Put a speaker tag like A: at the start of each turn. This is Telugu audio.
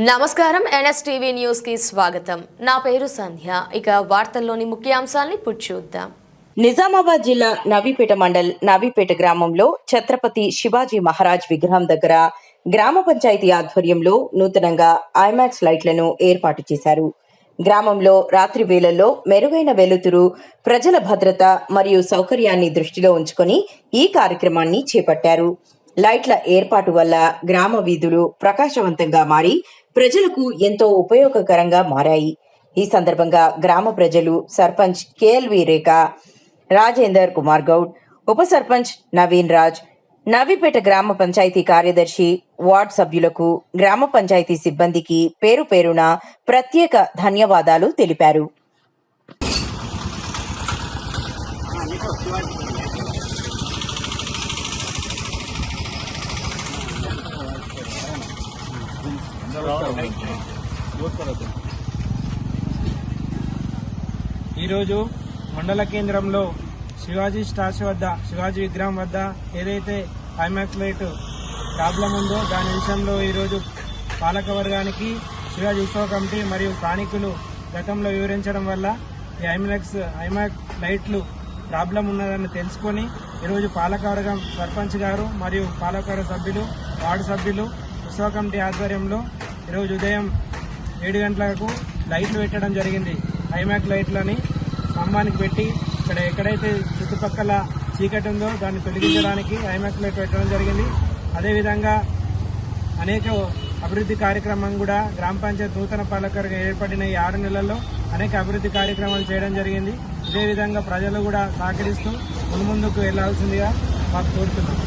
A: నమస్కారం ఎన్ఎస్టీవీ న్యూస్ కి స్వాగతం. నా పేరు సంధ్య. ఇక వార్తల్లోని ముఖ్యాంశాల్ని చూద్దాం.
B: నిజామాబాద్ జిల్లా నవీపేట మండల్ నవీపేట గ్రామంలో ఛత్రపతి శివాజీ మహారాజ్ విగ్రహం దగ్గర గ్రామ పంచాయతీ ఆధ్వర్యంలో నూతనంగా ఐమాక్స్ లైట్లను ఏర్పాటు చేశారు. గ్రామంలో రాత్రి వేళల్లో మెరుగైన వెలుతురు, ప్రజల భద్రత మరియు సౌకర్యాన్ని దృష్టిలో ఉంచుకొని ఈ కార్యక్రమాన్ని చేపట్టారు. లైట్ల ఏర్పాటు వల్ల గ్రామ వీధులు ప్రకాశవంతంగా మారి ప్రజలకు ఎంతో ఉపయోగకరంగా మారాయి. ఈ సందర్భంగా గ్రామ ప్రజలు సర్పంచ్ కేఎల్వి రేఖ, రాజేందర్ కుమార్ గౌడ్, ఉప సర్పంచ్ నవీన్ రాజ్, నవీపేట గ్రామ పంచాయతీ కార్యదర్శి, వార్డు సభ్యులకు, గ్రామ పంచాయతీ సిబ్బందికి పేరు పేరున ప్రత్యేక ధన్యవాదాలు తెలిపారు.
C: ఈరోజు మండల కేంద్రంలో శివాజీ స్టాచ్యూ వద్ద, శివాజీ విగ్రహం వద్ద ఏదైతే ఐమాక్స్ లైట్ ప్రాబ్లం ఉందో దాని విషయంలో ఈరోజు పాలక వర్గానికి శివాజీ ఉత్సవ కమిటీ మరియు స్థానికులు గతంలో వివరించడం వల్ల ఈ ఐమాక్స్ లైట్లు ప్రాబ్లం ఉన్నదని తెలుసుకొని ఈరోజు పాలకవర్గం సర్పంచ్ గారు మరియు పాలకవర్గ సభ్యులు, వార్డు సభ్యులు, ఉత్సవ కమిటీ ఆధ్వర్యంలో ఈరోజు ఉదయం 7 గంటలకు లైట్లు పెట్టడం జరిగింది. ఐమాక్స్ లైట్లని స్తంభానికి పెట్టి ఎక్కడైతే చుట్టుపక్కల చీకటి ఉందో దాన్ని తొలగించడానికి ఐమాక్స్ లైట్ పెట్టడం జరిగింది. అదేవిధంగా అనేక అభివృద్ధి కార్యక్రమం కూడా గ్రామ పంచాయతీ నూతన పాలకవర్గం ఏర్పడిన ఈ 6 నెలల్లో అనేక అభివృద్ధి కార్యక్రమాలు చేయడం జరిగింది. ఇదే విధంగా ప్రజలు కూడా సహకరిస్తూ ముందుకు వెళ్లాల్సిందిగా మాకు కోరుతున్నాం.